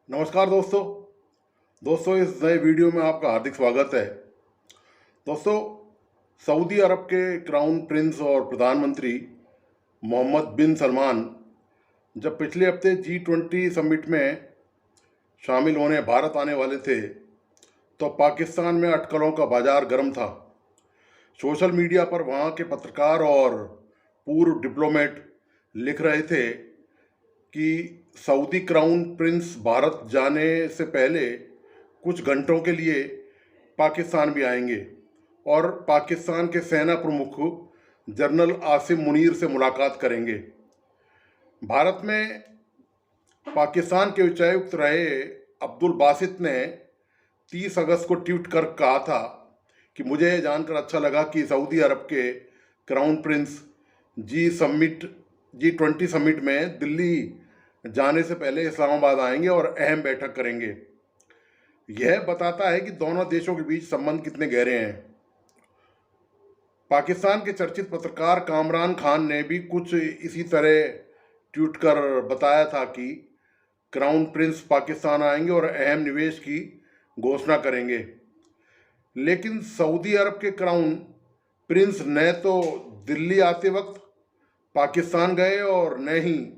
नमस्कार दोस्तों इस नए वीडियो में आपका हार्दिक स्वागत है। दोस्तों, सऊदी अरब के क्राउन प्रिंस और प्रधानमंत्री मोहम्मद बिन सलमान जब पिछले हफ्ते G20 समिट में शामिल होने भारत आने वाले थे तो पाकिस्तान में अटकलों का बाजार गर्म था। सोशल मीडिया पर वहाँ के पत्रकार और पूर्व डिप्लोमेट लिख रहे थे कि सऊदी क्राउन प्रिंस भारत जाने से पहले कुछ घंटों के लिए पाकिस्तान भी आएंगे और पाकिस्तान के सेना प्रमुख जनरल आसिम मुनीर से मुलाकात करेंगे। भारत में पाकिस्तान के उच्चायुक्त रहे अब्दुल बासित ने 30 अगस्त को ट्वीट कर कहा था कि मुझे ये जानकर अच्छा लगा कि सऊदी अरब के क्राउन प्रिंस G20 समिट में दिल्ली जाने से पहले इस्लामाबाद आएंगे और अहम बैठक करेंगे। यह बताता है कि दोनों देशों के बीच संबंध कितने गहरे हैं। पाकिस्तान के चर्चित पत्रकार कामरान खान ने भी कुछ इसी तरह ट्वीट कर बताया था कि क्राउन प्रिंस पाकिस्तान आएंगे और अहम निवेश की घोषणा करेंगे। लेकिन सऊदी अरब के क्राउन प्रिंस न तो दिल्ली आते वक्त पाकिस्तान गए और न ही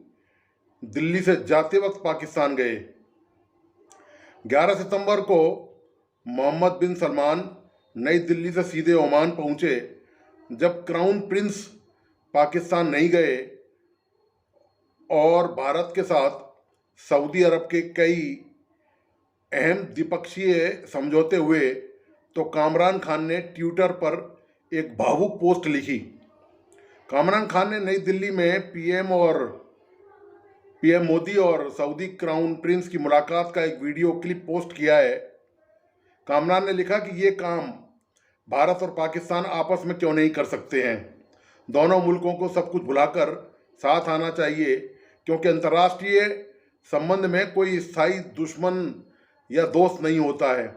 दिल्ली से जाते वक्त पाकिस्तान गए। 11 सितंबर को मोहम्मद बिन सलमान नई दिल्ली से सीधे ओमान पहुंचे। जब क्राउन प्रिंस पाकिस्तान नहीं गए और भारत के साथ सऊदी अरब के कई अहम द्विपक्षीय समझौते हुए तो कामरान खान ने ट्विटर पर एक भावुक पोस्ट लिखी। कामरान खान ने नई दिल्ली में पीएम मोदी और सऊदी क्राउन प्रिंस की मुलाकात का एक वीडियो क्लिप पोस्ट किया है। कामरान ने लिखा कि ये काम भारत और पाकिस्तान आपस में क्यों नहीं कर सकते हैं। दोनों मुल्कों को सब कुछ भुलाकर साथ आना चाहिए, क्योंकि अंतर्राष्ट्रीय संबंध में कोई स्थायी दुश्मन या दोस्त नहीं होता है।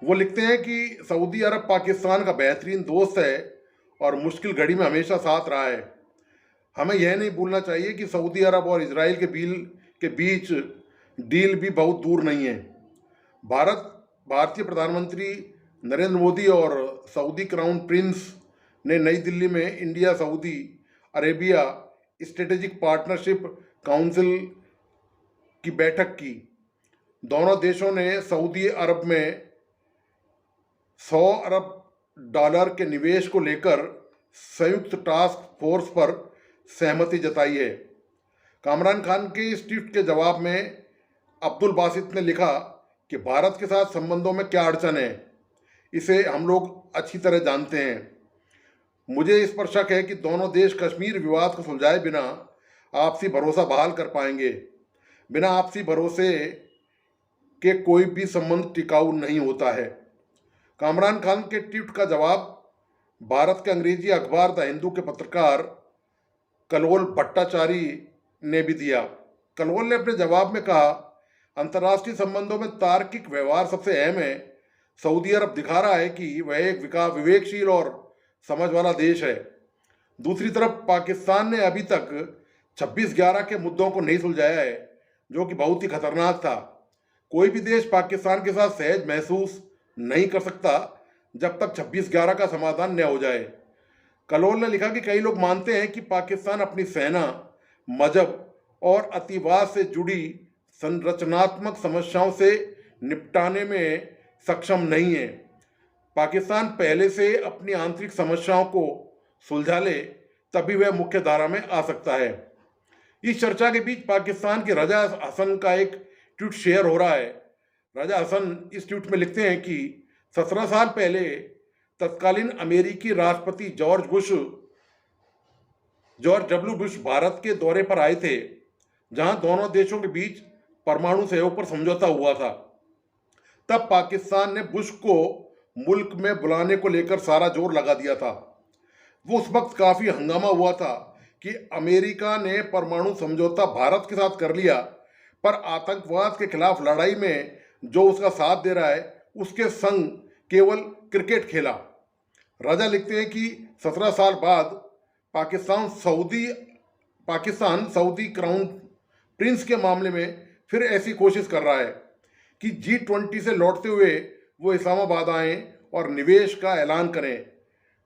वो लिखते हैं कि सऊदी अरब पाकिस्तान का बेहतरीन दोस्त है और मुश्किल घड़ी में हमेशा साथ रहा है। हमें यह नहीं भूलना चाहिए कि सऊदी अरब और इजराइल के बीच डील भी बहुत दूर नहीं है। भारतीय प्रधानमंत्री नरेंद्र मोदी और सऊदी क्राउन प्रिंस ने नई दिल्ली में India Saudi Arabia strategic partnership council की बैठक की। दोनों देशों ने सऊदी अरब में $100 अरब के निवेश को लेकर संयुक्त टास्क फोर्स पर सहमति जताई है। कामरान खान के इस ट्वीट के जवाब में अब्दुल बासित ने लिखा कि भारत के साथ संबंधों में क्या अड़चन है, इसे हम लोग अच्छी तरह जानते हैं। मुझे इस पर शक है कि दोनों देश कश्मीर विवाद को सुलझाए बिना आपसी भरोसा बहाल कर पाएंगे। बिना आपसी भरोसे के कोई भी संबंध टिकाऊ नहीं होता है। कामरान खान के ट्वीट का जवाब भारत के अंग्रेजी अखबार द हिंदू के पत्रकार कलोल भट्टाचारी ने भी दिया। कलोल ने अपने जवाब में कहा, अंतर्राष्ट्रीय संबंधों में तार्किक व्यवहार सबसे अहम है। सऊदी अरब दिखा रहा है कि वह एक विवेकशील और समझ वाला देश है। दूसरी तरफ पाकिस्तान ने अभी तक 26/11 के मुद्दों को नहीं सुलझाया है, जो कि बहुत ही खतरनाक था। कोई भी देश पाकिस्तान के साथ सहज महसूस नहीं कर सकता जब तक 26/11 का समाधान न हो जाए। कलोल ने लिखा कि कई लोग मानते हैं कि पाकिस्तान अपनी सेना, मजहब और अतिवाद से जुड़ी संरचनात्मक समस्याओं से निपटाने में सक्षम नहीं है। पाकिस्तान पहले से अपनी आंतरिक समस्याओं को सुलझा ले, तभी वह मुख्य धारा में आ सकता है। इस चर्चा के बीच पाकिस्तान के रजा हसन का एक ट्वीट शेयर हो रहा है। रजा हसन इस ट्वीट में लिखते हैं कि 17 साल पहले तत्कालीन अमेरिकी राष्ट्रपति जॉर्ज डब्ल्यू बुश भारत के दौरे पर आए थे, जहां दोनों देशों के बीच परमाणु सहयोग पर समझौता हुआ था। तब पाकिस्तान ने बुश को मुल्क में बुलाने को लेकर सारा जोर लगा दिया था। वो उस वक्त काफ़ी हंगामा हुआ था कि अमेरिका ने परमाणु समझौता भारत के साथ कर लिया, पर आतंकवाद के खिलाफ लड़ाई में जो उसका साथ दे रहा है, उसके संग केवल क्रिकेट खेला। राजा लिखते हैं कि 17 साल बाद पाकिस्तान सऊदी क्राउन प्रिंस के मामले में फिर ऐसी कोशिश कर रहा है कि G20 से लौटते हुए वो इस्लामाबाद आएं और निवेश का ऐलान करें।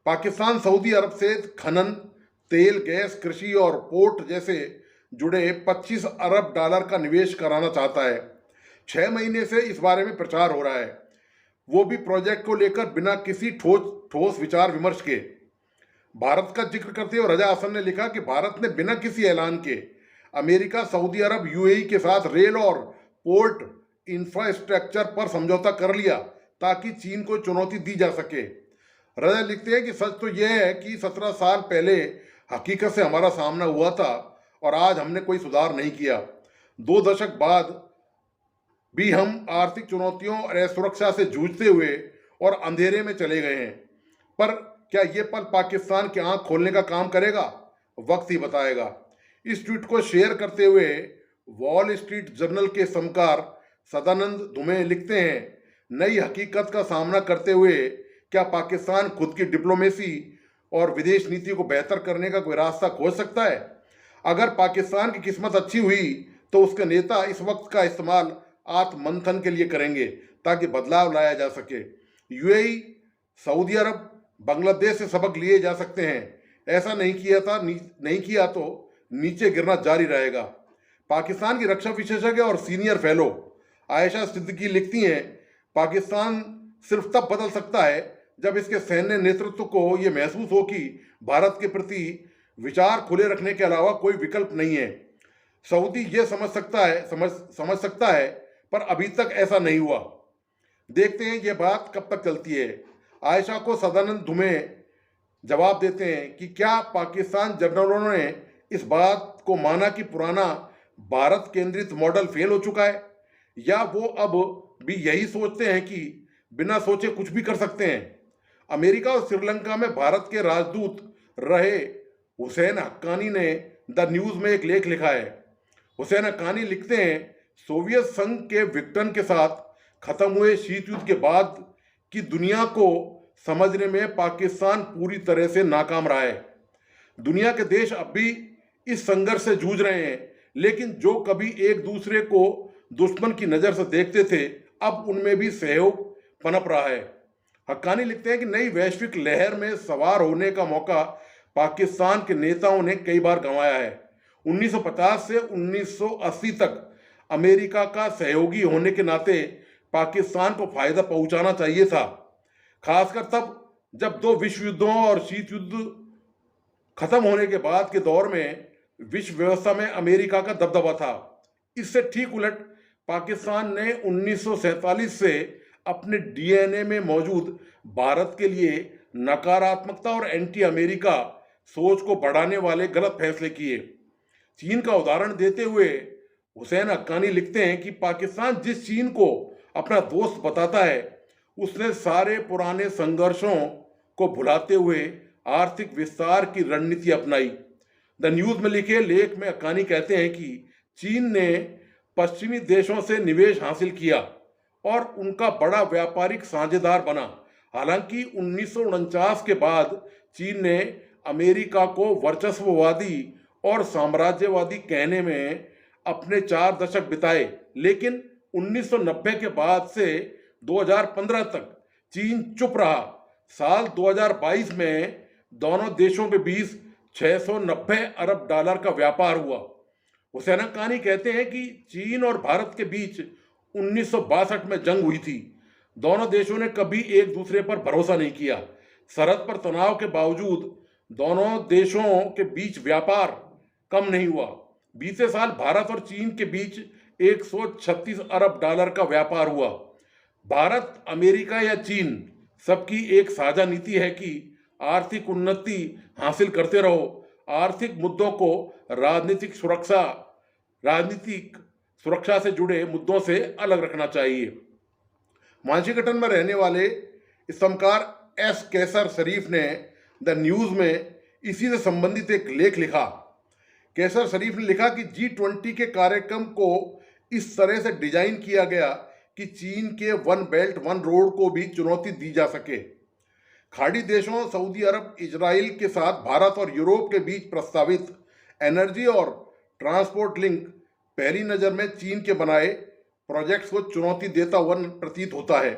पाकिस्तान सऊदी अरब से खनन, तेल, गैस, कृषि और पोर्ट जैसे जुड़े 25 अरब डॉलर का निवेश कराना चाहता है। 6 महीने से इस बारे में प्रचार हो रहा है, वो भी प्रोजेक्ट को लेकर बिना किसी ठोस विचार विमर्श के। भारत का जिक्र करते हुए रजा हसन ने लिखा कि भारत ने बिना किसी ऐलान के अमेरिका, सऊदी अरब, यूएई के साथ रेल और पोर्ट इंफ्रास्ट्रक्चर पर समझौता कर लिया ताकि चीन को चुनौती दी जा सके। रजा लिखते हैं कि सच तो यह है कि 17 साल पहले हकीकत से हमारा सामना हुआ था और आज हमने कोई सुधार नहीं किया। 2 दशक बाद भी हम आर्थिक चुनौतियों और असुरक्षा से जूझते हुए और अंधेरे में चले गए हैं। पर क्या ये पल पाकिस्तान की आंख खोलने का काम करेगा? वक्त ही बताएगा। इस ट्वीट को शेयर करते हुए वॉल स्ट्रीट जर्नल के समकार सदानंद धुमे लिखते हैं, नई हकीकत का सामना करते हुए क्या पाकिस्तान खुद की डिप्लोमेसी और विदेश नीति को बेहतर करने का कोई रास्ता खोज सकता है? अगर पाकिस्तान की किस्मत अच्छी हुई तो उसके नेता इस वक्त का इस्तेमाल आत्ममंथन के लिए करेंगे ताकि बदलाव लाया जा सके। यूएई, सऊदी अरब, बांग्लादेश से सबक लिए जा सकते हैं। ऐसा नहीं किया तो नीचे गिरना जारी रहेगा। पाकिस्तान की रक्षा विशेषज्ञ और सीनियर फेलो आयशा सिद्दीकी लिखती हैं, पाकिस्तान सिर्फ तब बदल सकता है जब इसके सैन्य नेतृत्व को ये महसूस हो कि भारत के प्रति विचार खुले रखने के अलावा कोई विकल्प नहीं है। सऊदी ये समझ सकता है पर अभी तक ऐसा नहीं हुआ। देखते हैं ये बात कब तक चलती है। आयशा को सदानंद धुमे जवाब देते हैं कि क्या पाकिस्तान जनरलों ने इस बात को माना कि पुराना भारत केंद्रित मॉडल फेल हो चुका है, या वो अब भी यही सोचते हैं कि बिना सोचे कुछ भी कर सकते हैं? अमेरिका और श्रीलंका में भारत के राजदूत रहे हुसैन हक्कानी ने द न्यूज़ में एक लेख लिखा है। हुसैन हक्कानी लिखते हैं, सोवियत संघ के विघटन के साथ खत्म हुए शीत युद्ध के बाद की दुनिया को समझने में पाकिस्तान पूरी तरह से नाकाम रहा है। दुनिया के देश अब भी इस संघर्ष से जूझ रहे हैं, लेकिन जो कभी एक दूसरे को दुश्मन की नज़र से देखते थे, अब उनमें भी सहयोग पनप रहा है। हक्कानी लिखते हैं कि नई वैश्विक लहर में सवार होने का मौका पाकिस्तान के नेताओं ने कई बार गंवाया है। 1950 से 1980 तक अमेरिका का सहयोगी होने के नाते पाकिस्तान को फायदा पहुंचाना चाहिए था, खासकर तब जब 2 विश्व युद्धों और शीत युद्ध खत्म होने के बाद के दौर में विश्व व्यवस्था में अमेरिका का दबदबा था। इससे ठीक उलट पाकिस्तान ने 1947 से अपने डीएनए में मौजूद भारत के लिए नकारात्मकता और एंटी अमेरिका सोच को बढ़ाने वाले गलत फैसले किए। चीन का उदाहरण देते हुए हुसैन हक्कानी लिखते हैं कि पाकिस्तान जिस चीन को अपना दोस्त बताता है, उसने सारे पुराने संघर्षों को भुलाते हुए आर्थिक विस्तार की रणनीति अपनाई। द न्यूज़ में लिखे लेख में हक्कानी कहते हैं कि चीन ने पश्चिमी देशों से निवेश हासिल किया और उनका बड़ा व्यापारिक साझेदार बना। हालांकि 1949 के बाद चीन ने अमेरिका को वर्चस्ववादी और साम्राज्यवादी कहने में अपने 4 दशक बिताए, लेकिन 1990 के बाद से 2015 तक चीन चुप रहा। साल 2022 में दोनों देशों के बीच 690 अरब डॉलर का व्यापार हुआ। हुसैन हक्कानी कहते हैं कि चीन और भारत के बीच 1962 में जंग हुई थी। दोनों देशों ने कभी एक दूसरे पर भरोसा नहीं किया। सरहद पर तनाव के बावजूद दोनों देशों के बीच व्यापार कम नहीं हुआ। बीते साल भारत और चीन के बीच 136 अरब डॉलर का व्यापार हुआ। भारत, अमेरिका या चीन, सबकी एक साझा नीति है कि आर्थिक उन्नति हासिल करते रहो। आर्थिक मुद्दों को राजनीतिक सुरक्षा से जुड़े मुद्दों से अलग रखना चाहिए। वाशिंगटन में रहने वाले स्तंभकार एस कैसर शरीफ ने द न्यूज़ में इसी से संबंधित एक लेख लिखा। कैसर शरीफ ने लिखा कि G20 के कार्यक्रम को इस तरह से डिजाइन किया गया कि चीन के वन बेल्ट वन रोड को भी चुनौती दी जा सके। खाड़ी देशों सऊदी अरब, इजराइल के साथ भारत और यूरोप के बीच प्रस्तावित एनर्जी और ट्रांसपोर्ट लिंक पहली नज़र में चीन के बनाए प्रोजेक्ट्स को चुनौती देता हुआ प्रतीत होता है।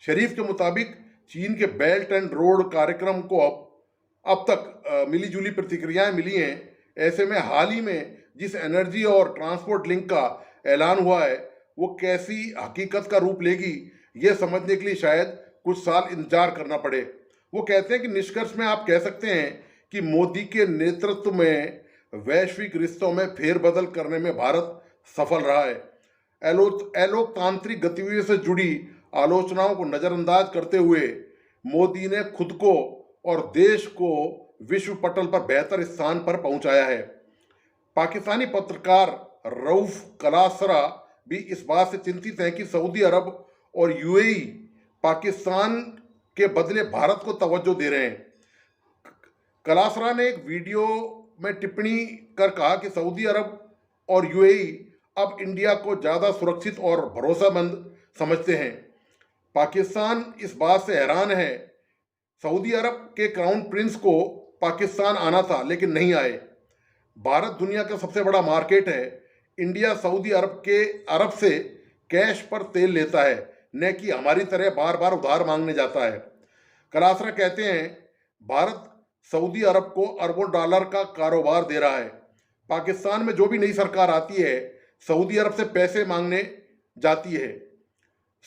शरीफ के मुताबिक चीन के बेल्ट एंड रोड कार्यक्रम को अब तक मिली जुली प्रतिक्रियाएं मिली हैं। ऐसे में हाल ही में जिस एनर्जी और ट्रांसपोर्ट लिंक का ऐलान हुआ है वो कैसी हकीकत का रूप लेगी, ये समझने के लिए शायद कुछ साल इंतजार करना पड़े। वो कहते हैं कि निष्कर्ष में आप कह सकते हैं कि मोदी के नेतृत्व में वैश्विक रिश्तों में फेरबदल करने में भारत सफल रहा है। अलोकतांत्रिक गतिविधियों से जुड़ी आलोचनाओं को नज़रअंदाज करते हुए मोदी ने खुद को और देश को विश्व पटल पर बेहतर स्थान पर पहुंचाया है। पाकिस्तानी पत्रकार रऊफ कलासरा भी इस बात से चिंतित हैं कि सऊदी अरब और यूएई पाकिस्तान के बदले भारत को तवज्जो दे रहे हैं। कलासरा ने एक वीडियो में टिप्पणी कर कहा कि सऊदी अरब और यूएई अब इंडिया को ज़्यादा सुरक्षित और भरोसेमंद समझते हैं। पाकिस्तान इस बात से हैरान है। सऊदी अरब के क्राउन प्रिंस को पाकिस्तान आना था लेकिन नहीं आए। भारत दुनिया का सबसे बड़ा मार्केट है। इंडिया सऊदी अरब से कैश पर तेल लेता है, न कि हमारी तरह बार बार उधार मांगने जाता है। कलासरा कहते हैं भारत सऊदी अरब को अरबों डॉलर का कारोबार दे रहा है। पाकिस्तान में जो भी नई सरकार आती है सऊदी अरब से पैसे मांगने जाती है।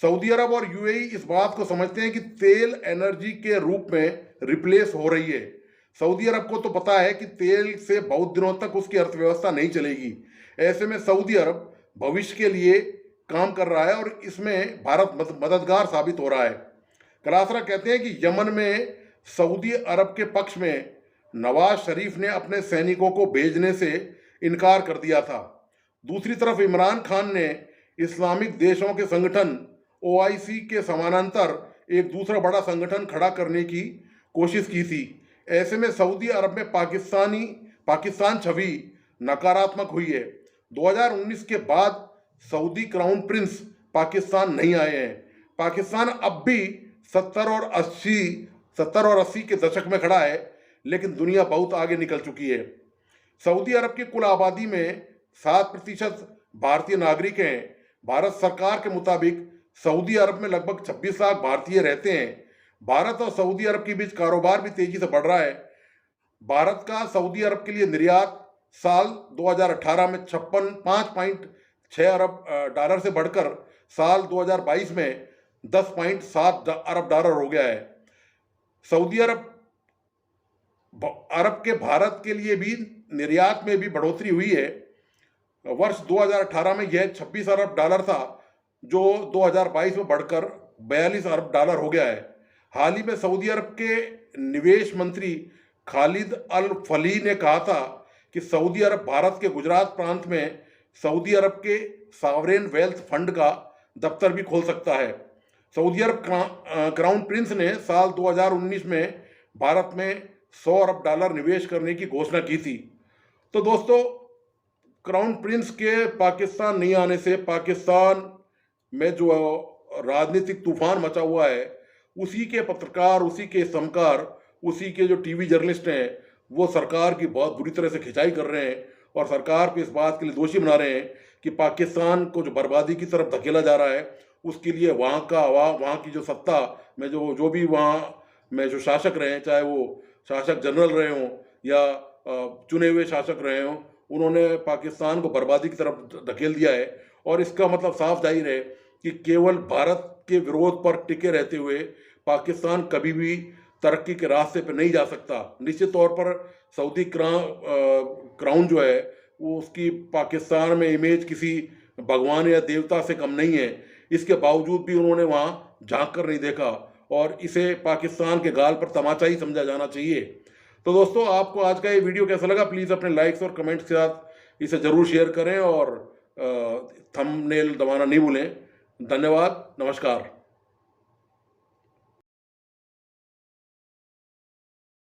सऊदी अरब और यूएई इस बात को समझते हैं कि तेल एनर्जी के रूप में रिप्लेस हो रही है। सऊदी अरब को तो पता है कि तेल से बहुत दिनों तक उसकी अर्थव्यवस्था नहीं चलेगी। ऐसे में सऊदी अरब भविष्य के लिए काम कर रहा है और इसमें भारत मददगार साबित हो रहा है। कलासरा कहते हैं कि यमन में सऊदी अरब के पक्ष में नवाज शरीफ ने अपने सैनिकों को भेजने से इनकार कर दिया था। दूसरी तरफ इमरान खान ने इस्लामिक देशों के संगठन ओआईसी के समानांतर एक दूसरा बड़ा संगठन खड़ा करने की कोशिश की थी। ऐसे में सऊदी अरब में पाकिस्तान छवि नकारात्मक हुई है। 2019 के बाद सऊदी क्राउन प्रिंस पाकिस्तान नहीं आए हैं। पाकिस्तान अब भी 70 और 80 के दशक में खड़ा है, लेकिन दुनिया बहुत आगे निकल चुकी है। सऊदी अरब की कुल आबादी में 7% भारतीय नागरिक हैं। भारत सरकार के मुताबिक सऊदी अरब में लगभग 26 लाख भारतीय रहते हैं। भारत और सऊदी अरब के बीच कारोबार भी तेजी से बढ़ रहा है। भारत का सऊदी अरब के लिए निर्यात साल 2018 में 5.6 अरब डॉलर से बढ़कर साल 2022 में 10.7 अरब डॉलर हो गया है। सऊदी अरब के भारत के लिए भी निर्यात में भी बढ़ोतरी हुई है। वर्ष 2018 में यह 26 अरब डॉलर था, जो 2022 में बढ़कर 42 अरब डॉलर हो गया है। हाल ही में सऊदी अरब के निवेश मंत्री खालिद अल फलीह ने कहा था कि सऊदी अरब भारत के गुजरात प्रांत में सऊदी अरब के सॉवरेन वेल्थ फंड का दफ्तर भी खोल सकता है। सऊदी अरब क्राउन प्रिंस ने साल 2019 में भारत में 100 अरब डॉलर निवेश करने की घोषणा की थी। तो दोस्तों, क्राउन प्रिंस के पाकिस्तान नहीं आने से पाकिस्तान में जो राजनीतिक तूफान मचा हुआ है, उसी के पत्रकार, उसी के समकार, उसी के जो टीवी जर्नलिस्ट हैं, वो सरकार की बहुत बुरी तरह से खिंचाई कर रहे हैं और सरकार को इस बात के लिए दोषी बना रहे हैं कि पाकिस्तान को जो बर्बादी की तरफ धकेला जा रहा है, उसके लिए वहाँ की जो सत्ता में जो भी वहाँ में जो शासक रहे हैं, चाहे वो शासक जनरल रहे हों या चुने हुए शासक रहे हों, उन्होंने पाकिस्तान को बर्बादी की तरफ धकेल दिया है। और इसका मतलब साफ जाहिर है कि केवल भारत के विरोध पर टिके रहते हुए पाकिस्तान कभी भी तरक्की के रास्ते पर नहीं जा सकता। निश्चित तौर पर सऊदी क्राउन जो है वो उसकी पाकिस्तान में इमेज किसी भगवान या देवता से कम नहीं है। इसके बावजूद भी उन्होंने वहाँ झांक कर नहीं देखा और इसे पाकिस्तान के गाल पर तमाचा ही समझा जाना चाहिए। तो दोस्तों, आपको आज का ये वीडियो कैसा लगा, प्लीज़ अपने लाइक्स और कमेंट्स के साथ इसे ज़रूर शेयर करें और थंबनेल दबाना नहीं भूलें। धन्यवाद, नमस्कार।